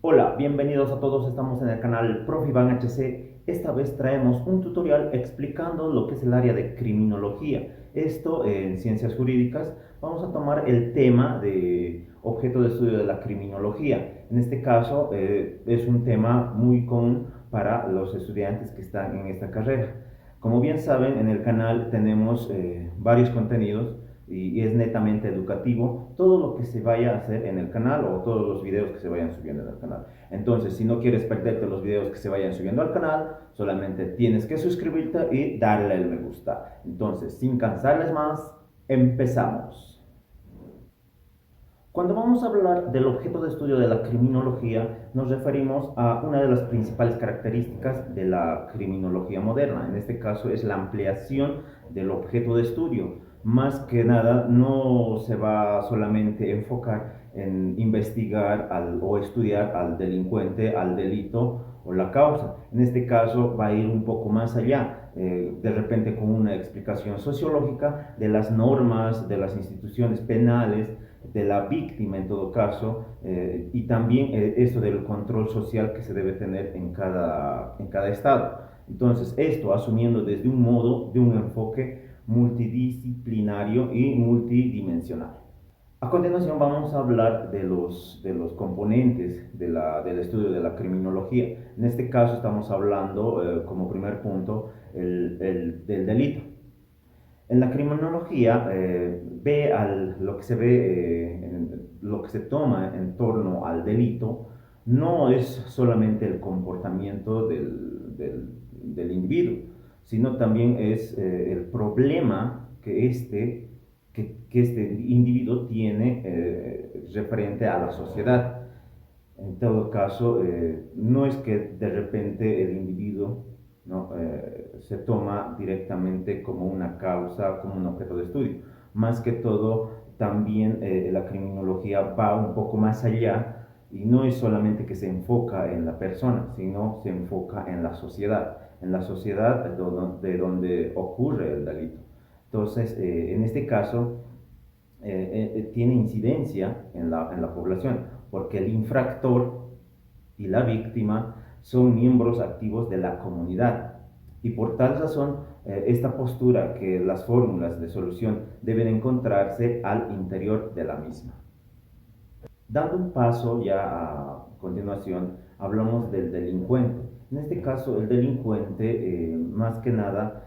Hola, bienvenidos a todos, estamos en el canal Prof. Iván HC. Esta vez traemos un tutorial explicando lo que es el área de criminología. Esto en ciencias jurídicas vamos a tomar el tema de objeto de estudio de la criminología. En este caso es un tema muy común para los estudiantes que están en esta carrera. Como bien saben, en el canal tenemos varios contenidos y es netamente educativo todo lo que se vaya a hacer en el canal o todos los videos que se vayan subiendo en el canal. Entonces, si no quieres perderte los videos que se vayan subiendo al canal, solamente tienes que suscribirte y darle el me gusta. Entonces, sin cansarles más, empezamos. Cuando vamos a hablar del objeto de estudio de la criminología, nos referimos a una de las principales características de la criminología moderna. En este caso es la ampliación del objeto de estudio. Más que nada, no se va solamente a enfocar en investigar o estudiar al delincuente, al delito o la causa. En este caso va a ir un poco más allá, de repente con una explicación sociológica de las normas, de las instituciones penales, de la víctima en todo caso, y también eso del control social que se debe tener en cada estado. Entonces, esto asumiendo desde un modo, de un enfoque multidisciplinario y multidimensional. A continuación vamos a hablar de los componentes del estudio de la criminología. En este caso estamos hablando como primer punto del delito. En la criminología lo que se ve, lo que se toma en torno al delito, no es solamente el comportamiento del individuo, sino también es el problema que este individuo tiene referente a la sociedad. En todo caso, no es que de repente el individuo, ¿no? Se toma directamente como una causa, como un objeto de estudio. Más que todo, también la criminología va un poco más allá y no es solamente que se enfoca en la persona, sino se enfoca en la sociedad de donde ocurre el delito. Entonces, en este caso, tiene incidencia en la población, porque el infractor y la víctima son miembros activos de la comunidad. Y por tal razón, esta postura que las fórmulas de solución deben encontrarse al interior de la misma. Dando un paso ya a continuación, hablamos del delincuente. En este caso, el delincuente, más que nada,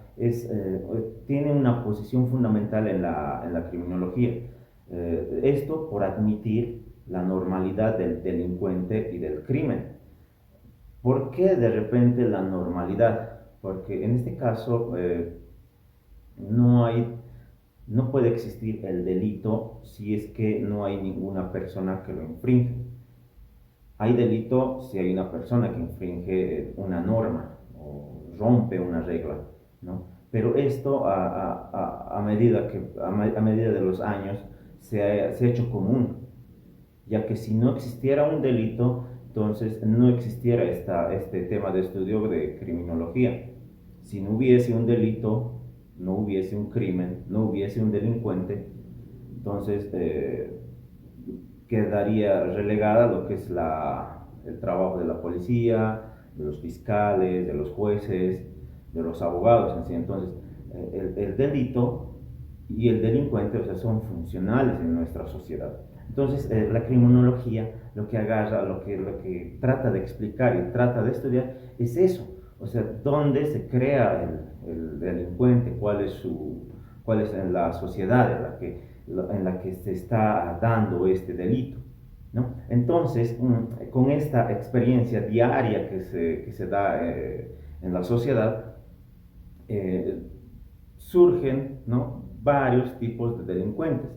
tiene una posición fundamental en la criminología. Esto por admitir la normalidad del delincuente y del crimen. ¿Por qué de repente la normalidad? Porque en este caso no hay, no puede existir el delito si es que no hay ninguna persona que lo infringe. Hay delito si hay una persona que infringe una norma o rompe una regla, ¿no? Pero esto a medida de los años se ha hecho común, ya que si no existiera un delito, entonces no existiera este tema de estudio de criminología. Si no hubiese un delito, no hubiese un crimen, no hubiese un delincuente, entonces quedaría relegada lo que es el trabajo de la policía, de los fiscales, de los jueces, de los abogados en sí. Entonces, el delito y el delincuente, o sea, son funcionales en nuestra sociedad. Entonces, la criminología lo que agarra, lo que trata de explicar y trata de estudiar es eso. O sea, dónde se crea el delincuente, cuál es en la sociedad en la que se está dando este delito, ¿no? Entonces, con esta experiencia diaria que se da en la sociedad, eh, surgen, ¿no?, varios tipos de delincuentes.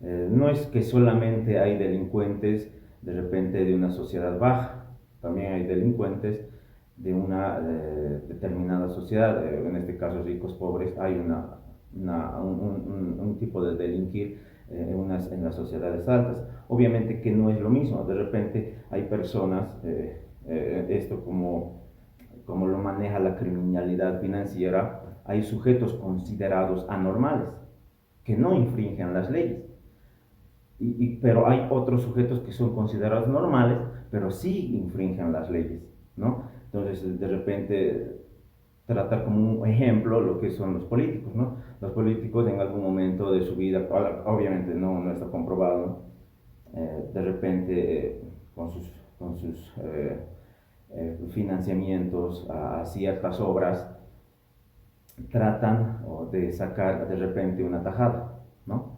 No es que solamente hay delincuentes de repente de una sociedad baja, también hay delincuentes de una determinada sociedad, en este caso ricos, pobres, hay un tipo de delinquir en las sociedades altas. Obviamente que no es lo mismo, de repente hay personas, esto como lo maneja la criminalidad financiera, hay sujetos considerados anormales que no infringen las leyes. pero hay otros sujetos que son considerados normales, pero sí infringen las leyes, ¿no? Entonces, de repente, tratar como un ejemplo lo que son los políticos, ¿no? Los políticos en algún momento de su vida, obviamente no está comprobado, de repente con sus financiamientos a ciertas obras, tratan de sacar de repente una tajada, ¿no?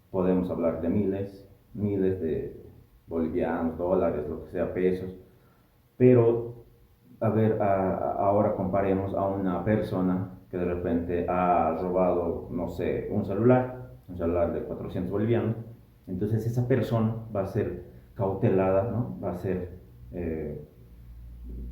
Podemos hablar de miles de bolivianos, dólares, lo que sea, pesos, pero a ver, ahora comparemos a una persona que de repente ha robado, no sé, un celular de 400 bolivianos, entonces esa persona va a ser cautelada, ¿no? Va a ser eh,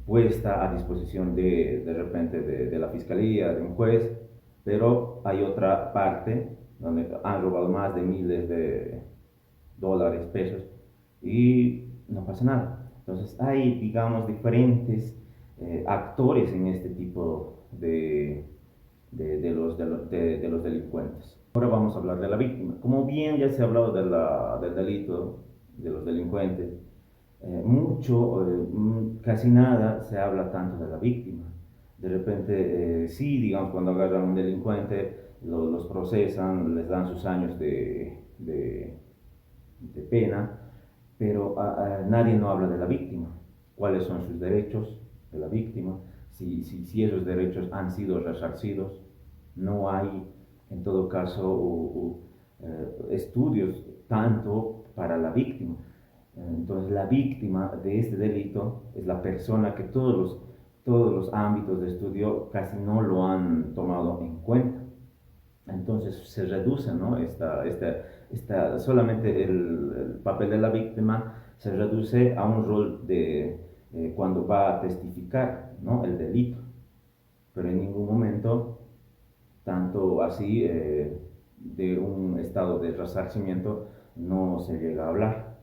puesta a disposición de repente de la fiscalía, de un juez, pero hay otra parte donde han robado más de miles de dólares, pesos, y no pasa nada. Entonces hay, digamos, diferentes actores en este tipo de los delincuentes. Ahora vamos a hablar de la víctima. Como bien ya se ha hablado del delito, de los delincuentes, casi nada se habla tanto de la víctima. De repente, sí, digamos, cuando agarran a un delincuente, los procesan, les dan sus años de pena, pero nadie no habla de la víctima. ¿Cuáles son sus derechos de la víctima? Si esos derechos han sido resarcidos, no hay, en todo caso, estudios tanto para la víctima. Entonces, la víctima de este delito es la persona que todos los ámbitos de estudio casi no lo han tomado en cuenta. Entonces se reduce, ¿no? Solamente el papel de la víctima se reduce a un rol de cuando va a testificar, ¿no? El delito, pero en ningún momento, tanto así, de un estado de resarcimiento no se llega a hablar.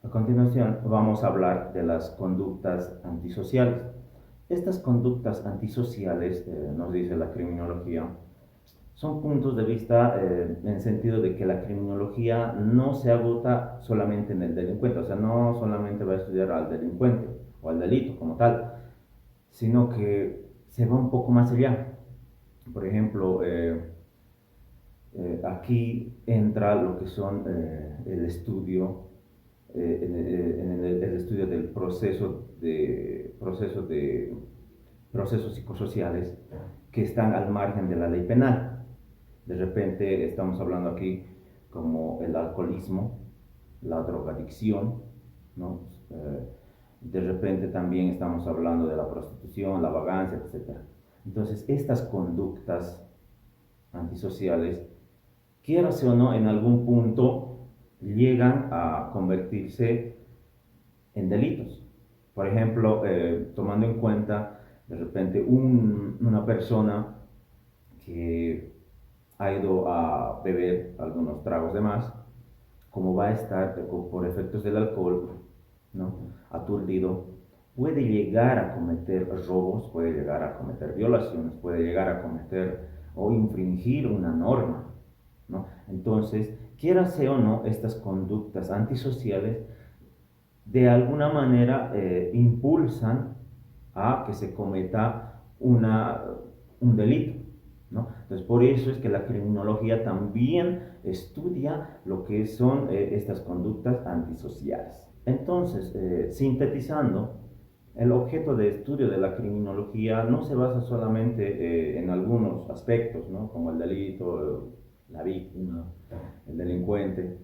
A continuación vamos a hablar de las conductas antisociales. Estas conductas antisociales, nos dice la criminología, son puntos de vista en el sentido de que la criminología no se agota solamente en el delincuente, o sea, no solamente va a estudiar al delincuente o al delito como tal, sino que se va un poco más allá. Por ejemplo, aquí entra lo que son el estudio, el estudio del procesos psicosociales que están al margen de la ley penal. De repente estamos hablando aquí como el alcoholismo, la drogadicción, ¿no? De repente también estamos hablando de la prostitución, la vagancia, etc. Entonces, estas conductas antisociales, quieras o no, en algún punto llegan a convertirse en delitos. Por ejemplo, tomando en cuenta de repente una persona que ha ido a beber algunos tragos de más, como va a estar por efectos del alcohol, ¿no? Aturdido, puede llegar a cometer robos, puede llegar a cometer violaciones, puede llegar a cometer o infringir una norma, ¿no? Entonces, quiera sea o no, estas conductas antisociales de alguna manera impulsan a que se cometa un delito, ¿no? Entonces, por eso es que la criminología también estudia lo que son estas conductas antisociales. Entonces, sintetizando, el objeto de estudio de la criminología no se basa solamente en algunos aspectos, ¿no? Como el delito, la víctima, el delincuente.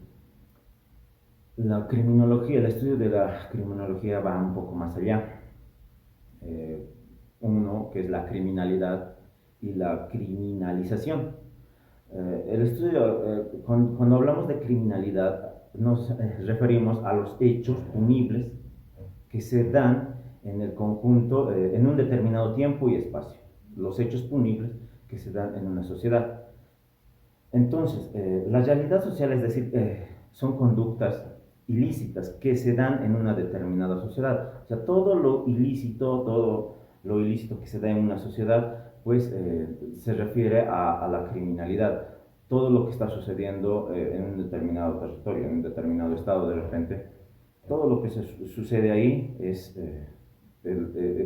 El estudio de la criminología va un poco más allá. Uno, que es la criminalidad y la criminalización. El estudio, cuando hablamos de criminalidad, nos referimos a los hechos punibles que se dan en el conjunto, en un determinado tiempo y espacio. Los hechos punibles que se dan en una sociedad. Entonces, la realidad social, es decir, son conductas ilícitas que se dan en una determinada sociedad. O sea, todo lo ilícito que se da en una sociedad, pues se refiere a la criminalidad. todo lo que está sucediendo en un determinado territorio, en un determinado estado. De repente, todo lo que sucede ahí es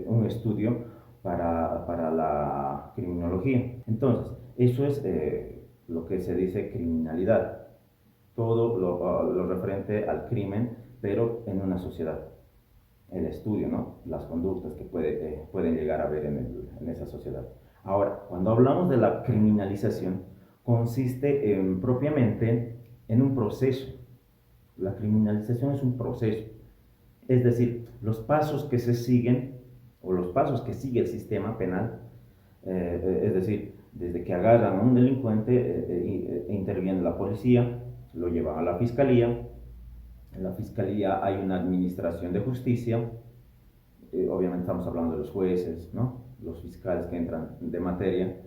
un estudio para la criminología. Entonces, eso es lo que se dice criminalidad, todo lo referente al crimen, pero en una sociedad. El estudio, ¿no? Las conductas que pueden llegar a haber en esa sociedad. Ahora, cuando hablamos de la criminalización, consiste propiamente en un proceso. La criminalización es un proceso. Es decir, los pasos que se siguen o los pasos que sigue el sistema penal, es decir, desde que agarran a un delincuente, interviene la policía, lo llevan a la fiscalía. En la fiscalía hay una administración de justicia. Obviamente estamos hablando de los jueces, ¿no? Los fiscales que entran de materia,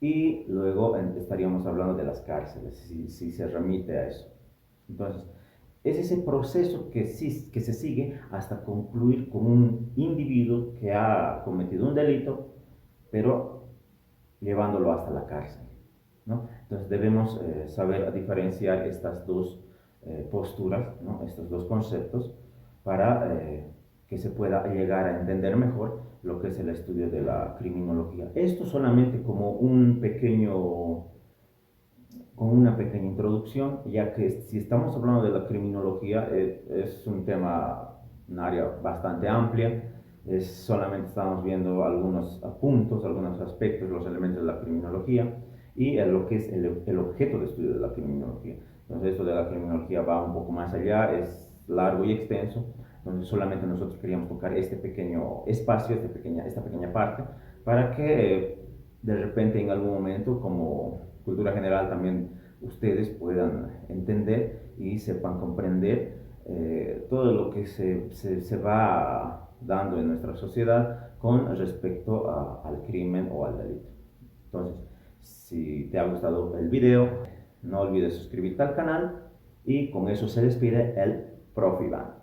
y luego estaríamos hablando de las cárceles, si se remite a eso. Entonces, es ese proceso que se sigue hasta concluir con un individuo que ha cometido un delito, pero llevándolo hasta la cárcel, ¿no? Entonces debemos saber diferenciar estas dos posturas, ¿no? Estos dos conceptos, para que se pueda llegar a entender mejor lo que es el estudio de la criminología. Esto solamente como con una pequeña introducción, ya que si estamos hablando de la criminología, es un tema, un área bastante amplia. Solamente estamos viendo algunos puntos, algunos aspectos, los elementos de la criminología y lo que es el objeto de estudio de la criminología. Entonces, esto de la criminología va un poco más allá, es largo y extenso. Entonces, solamente nosotros queríamos tocar este pequeño espacio, esta pequeña parte, para que de repente en algún momento, como cultura general, también ustedes puedan entender y sepan comprender todo lo que se va dando en nuestra sociedad con respecto al crimen o al delito. Entonces, si te ha gustado el video, no olvides suscribirte al canal, y con eso se despide el Prof. Iván.